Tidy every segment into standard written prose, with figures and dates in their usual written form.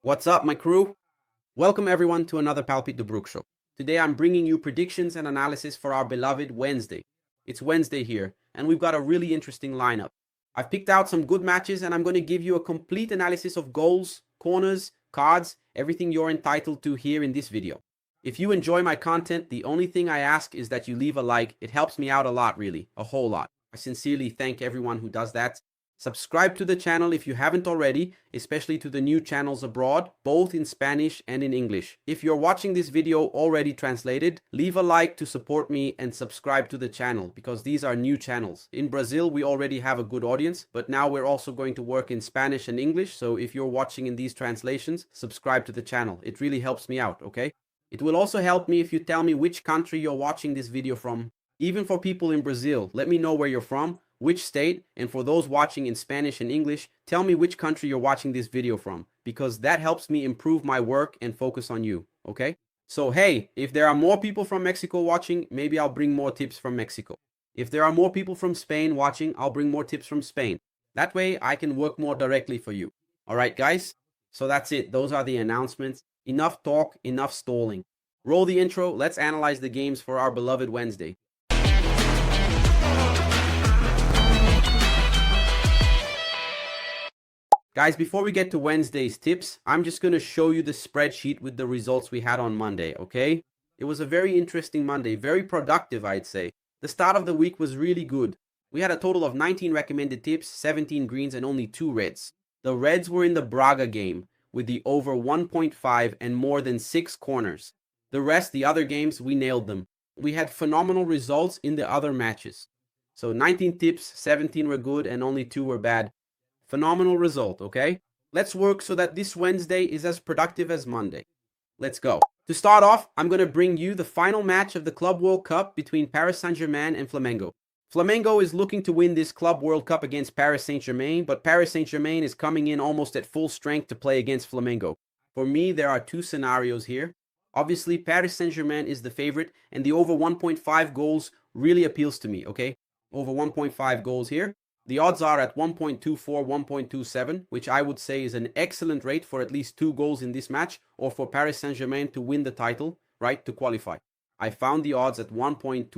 What's up, my crew? Welcome everyone to another Palpit de Broek show. Today I'm bringing you predictions and analysis for our beloved Wednesday. It's Wednesday here, and we've got a really interesting lineup. I've picked out some good matches, and I'm going to give you a complete analysis of goals, corners, cards, everything you're entitled to here in this video. If you enjoy my content, the only thing I ask is that you leave a like. It helps me out a lot, really, a whole lot. I sincerely thank everyone who does that. Subscribe to the channel if you haven't already, especially to the new channels abroad, both in Spanish and in English. If you're watching this video already translated, leave a like to support me and subscribe to the channel because these are new channels. In Brazil, we already have a good audience, but now we're also going to work in Spanish and English. So if you're watching in these translations, subscribe to the channel. It really helps me out, okay? It will also help me if you tell me which country you're watching this video from. Even for people in Brazil, let me know where you're from, which state, and for those watching in Spanish and English, tell me which country you're watching this video from, because that helps me improve my work and focus on you, okay? So hey, if there are more people from Mexico watching, maybe I'll bring more tips from Mexico. If there are more people from Spain watching, I'll bring more tips from Spain. That way I can work more directly for you. All right, guys? So that's it. Those are the announcements. Enough talk, enough stalling. Roll the intro. Let's analyze the games for our beloved Wednesday. Guys, before we get to Wednesday's tips, I'm just going to show you the spreadsheet with the results we had on Monday, okay? It was a very interesting Monday, very productive, I'd say. The start of the week was really good. We had a total of 19 recommended tips, 17 greens, and only 2 reds. The reds were in the Braga game with the over 1.5 and more than 6 corners. The rest, the other games, we nailed them. We had phenomenal results in the other matches. So 19 tips, 17 were good, and only 2 were bad. Phenomenal result, okay? Let's work so that this Wednesday is as productive as Monday. Let's go. To start off, I'm going to bring you the final match of the Club World Cup between Paris Saint-Germain and Flamengo. Flamengo is looking to win this Club World Cup against Paris Saint-Germain, but Paris Saint-Germain is coming in almost at full strength to play against Flamengo. For me, there are 2 scenarios here. Obviously, Paris Saint-Germain is the favorite, and the over 1.5 goals really appeals to me, okay? Over 1.5 goals here. The odds are at 1.24, 1.27, which I would say is an excellent rate for at least 2 goals in this match, or for Paris Saint-Germain to win the title, right, to qualify. I found the odds at 1.25,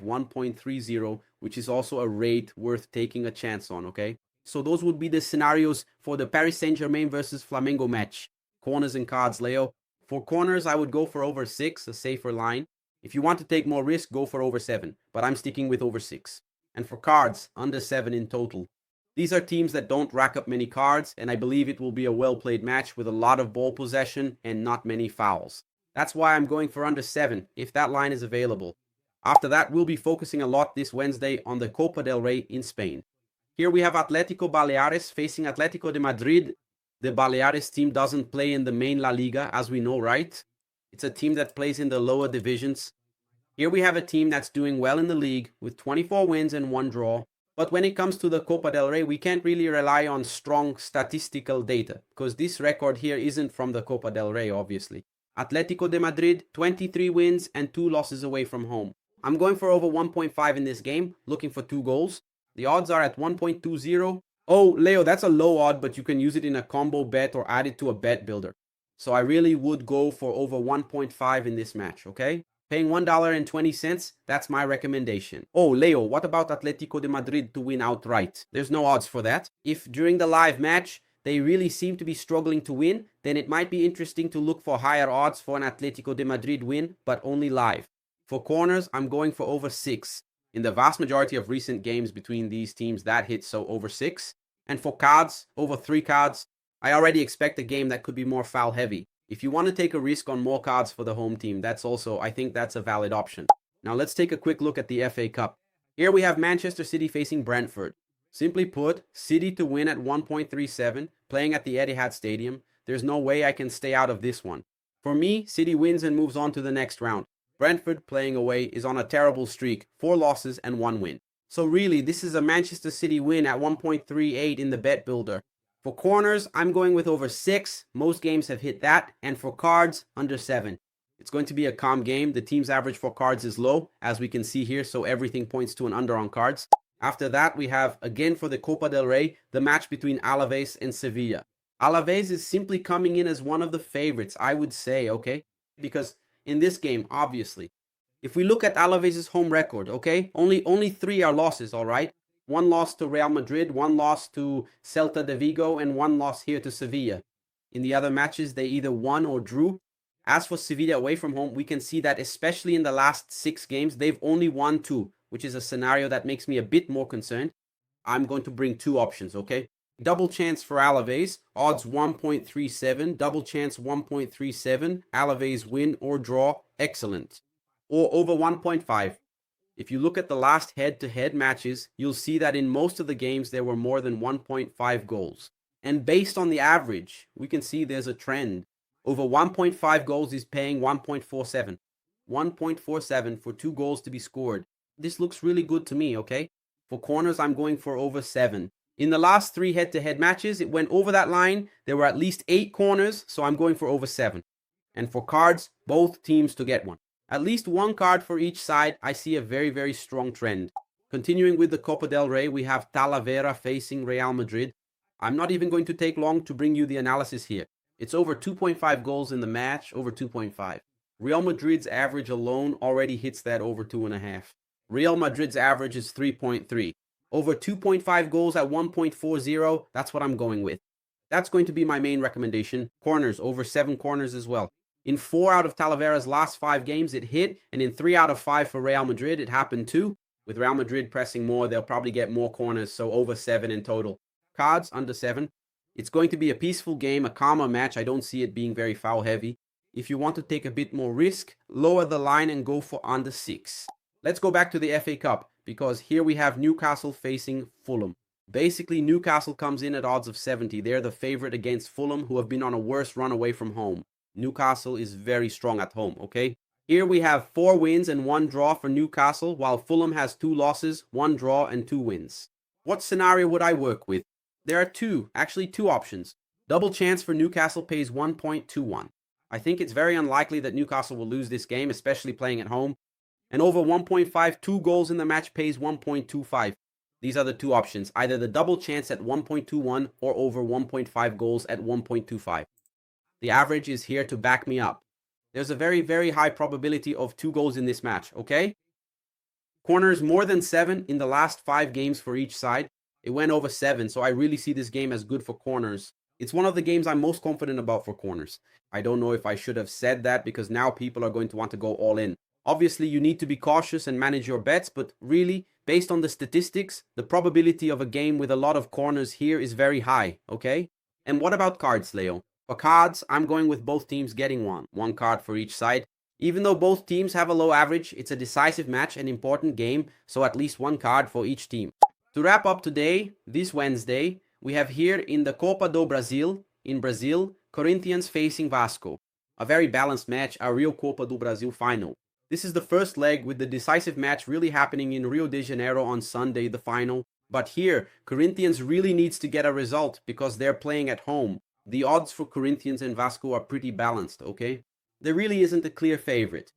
1.30, which is also a rate worth taking a chance on, okay? So those would be the scenarios for the Paris Saint-Germain versus Flamengo match. Corners and cards, Leo. For corners, I would go for over 6, a safer line. If you want to take more risk, go for over 7, but I'm sticking with over 6. And for cards, under 7 in total. These are teams that don't rack up many cards, and I believe it will be a well-played match with a lot of ball possession and not many fouls. That's why I'm going for under 7, if that line is available. After that, we'll be focusing a lot this Wednesday on the Copa del Rey in Spain. Here we have Atletico Baleares facing Atletico de Madrid. The Baleares team doesn't play in the main La Liga, as we know, right? It's a team that plays in the lower divisions. Here we have a team that's doing well in the league with 24 wins and 1 draw. But when it comes to the Copa del Rey, we can't really rely on strong statistical data because this record here isn't from the Copa del Rey, obviously. Atletico de Madrid, 23 wins and 2 losses away from home. I'm going for over 1.5 in this game, looking for 2 goals. The odds are at 1.20. Oh, Leo, that's a low odd, but you can use it in a combo bet or add it to a bet builder. So I really would go for over 1.5 in this match, okay? Paying $1.20, that's my recommendation. Oh, Leo, what about Atletico de Madrid to win outright? There's no odds for that. If during the live match, they really seem to be struggling to win, then it might be interesting to look for higher odds for an Atletico de Madrid win, but only live. For corners, I'm going for over 6. In the vast majority of recent games between these teams, that hits, so over 6. And for cards, over 3 cards, I already expect a game that could be more foul heavy. If you want to take a risk on more cards for the home team, I think that's a valid option. Now let's take a quick look at the FA Cup. Here we have Manchester City facing Brentford. Simply put, City to win at 1.37, playing at the Etihad Stadium. There's no way I can stay out of this one. For me, City wins and moves on to the next round. Brentford, playing away, is on a terrible streak, 4 losses and 1 win. So really, this is a Manchester City win at 1.38 in the bet builder. For corners, I'm going with over 6. Most games have hit that. And for cards, under 7. It's going to be a calm game. The team's average for cards is low, as we can see here, so everything points to an under on cards. After that, we have, again for the Copa del Rey, the match between Alaves and Sevilla. Alaves is simply coming in as one of the favorites, I would say, okay? Because in this game, obviously, if we look at Alaves' home record, okay, only three are losses, all right? One loss to Real Madrid, one loss to Celta de Vigo, and one loss here to Sevilla. In the other matches, they either won or drew. As for Sevilla away from home, we can see that especially in the last 6 games, they've only won two, which is a scenario that makes me a bit more concerned. I'm going to bring two options, okay? Double chance for Alaves, odds 1.37, double chance 1.37, Alaves win or draw, excellent. Or over 1.5. If you look at the last head-to-head matches, you'll see that in most of the games there were more than 1.5 goals. And based on the average, we can see there's a trend. Over 1.5 goals is paying 1.47. 1.47 for 2 goals to be scored. This looks really good to me, okay? For corners, I'm going for over 7. In the last 3 head-to-head matches, it went over that line. There were at least 8 corners, so I'm going for over 7. And for cards, both teams to get one. At least one card for each side. I see a very, very strong trend. Continuing with the Copa del Rey, we have Talavera facing Real Madrid. I'm not even going to take long to bring you the analysis here. It's over 2.5 goals in the match, over 2.5. Real Madrid's average alone already hits that over 2.5. Real Madrid's average is 3.3. Over 2.5 goals at 1.40, that's what I'm going with. That's going to be my main recommendation. Corners, over 7 corners as well. In 4 out of Talavera's last 5 games, it hit, and in 3 out of 5 for Real Madrid, it happened too. With Real Madrid pressing more, they'll probably get more corners, so over 7 in total. Cards, under 7. It's going to be a peaceful game, a calmer match. I don't see it being very foul heavy. If you want to take a bit more risk, lower the line and go for under 6. Let's go back to the FA Cup, because here we have Newcastle facing Fulham. Basically, Newcastle comes in at odds of 70. They're the favorite against Fulham, who have been on a worse run away from home. Newcastle is very strong at home, okay? Here we have 4 wins and 1 draw for Newcastle, while Fulham has 2 losses, 1 draw, and 2 wins. What scenario would I work with? There are actually two options. Double chance for Newcastle pays 1.21. I think it's very unlikely that Newcastle will lose this game, especially playing at home. And over 1.5, 2 goals in the match pays 1.25. These are the two options, either the double chance at 1.21 or over 1.5 goals at 1.25. The average is here to back me up. There's a very, very high probability of 2 goals in this match, okay? Corners more than 7 in the last 5 games for each side. It went over 7, so I really see this game as good for corners. It's one of the games I'm most confident about for corners. I don't know if I should have said that because now people are going to want to go all in. Obviously, you need to be cautious and manage your bets, but really, based on the statistics, the probability of a game with a lot of corners here is very high, okay? And what about cards, Leo? For cards, I'm going with both teams getting one card for each side. Even though both teams have a low average, it's a decisive match, an important game, so at least 1 card for each team. To wrap up today, this Wednesday, we have here in the Copa do Brasil, in Brazil, Corinthians facing Vasco. A very balanced match, a real Copa do Brasil final. This is the first leg with the decisive match really happening in Rio de Janeiro on Sunday, the final. But here, Corinthians really needs to get a result because they're playing at home. The odds for Corinthians and Vasco are pretty balanced, okay? There really isn't a clear favorite.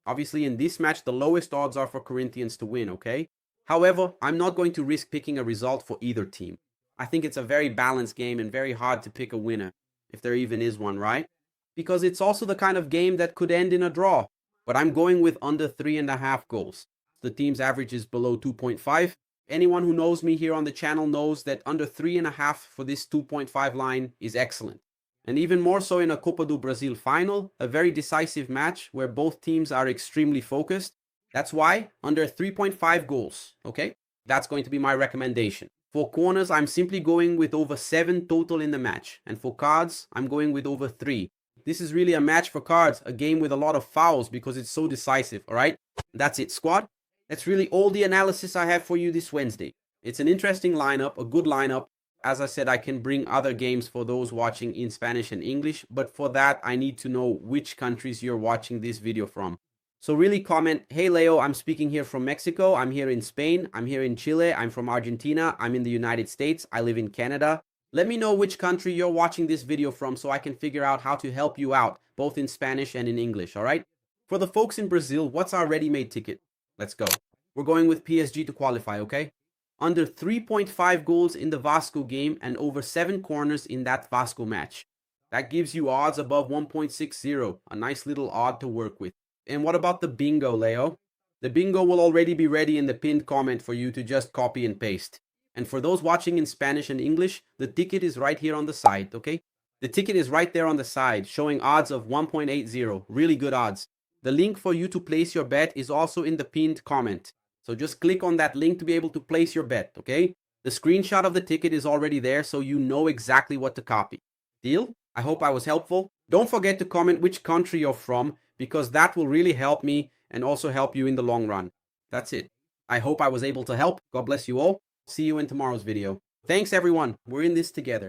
Obviously, in this match, the lowest odds are for Corinthians to win, okay? However, I'm not going to risk picking a result for either team. I think it's a very balanced game and very hard to pick a winner, if there even is one, right? Because it's also the kind of game that could end in a draw. But I'm going with under 3.5 goals. The team's average is below 2.5. Anyone who knows me here on the channel knows that under 3.5 for this 2.5 line is excellent. And even more so in a Copa do Brasil final, a very decisive match where both teams are extremely focused. That's why under 3.5 goals, okay? That's going to be my recommendation. For corners, I'm simply going with over 7 total in the match. And for cards, I'm going with over 3. This is really a match for cards, a game with a lot of fouls because it's so decisive, all right? That's it, squad. That's really all the analysis I have for you this Wednesday. It's an interesting lineup, a good lineup. As I said, I can bring other games for those watching in Spanish and English, but for that, I need to know which countries you're watching this video from. So really comment, hey Leo, I'm speaking here from Mexico, I'm here in Spain, I'm here in Chile, I'm from Argentina, I'm in the United States, I live in Canada. Let me know which country you're watching this video from so I can figure out how to help you out, both in Spanish and in English, alright? For the folks in Brazil, what's our ready-made ticket? Let's go. We're going with PSG to qualify, okay? under 3.5 goals in the Vasco game and over 7 corners in that Vasco match. That gives you odds above 1.60, a nice little odd to work with. And what about the bingo, Leo? The bingo will already be ready in the pinned comment for you to just copy and paste. And for those watching in Spanish and English, the ticket is right here on the side, okay? The ticket is right there on the side, showing odds of 1.80, really good odds. The link for you to place your bet is also in the pinned comment. So just click on that link to be able to place your bet, okay? The screenshot of the ticket is already there, so you know exactly what to copy. Deal? I hope I was helpful. Don't forget to comment which country you're from, because that will really help me and also help you in the long run. That's it. I hope I was able to help. God bless you all. See you in tomorrow's video. Thanks, everyone. We're in this together.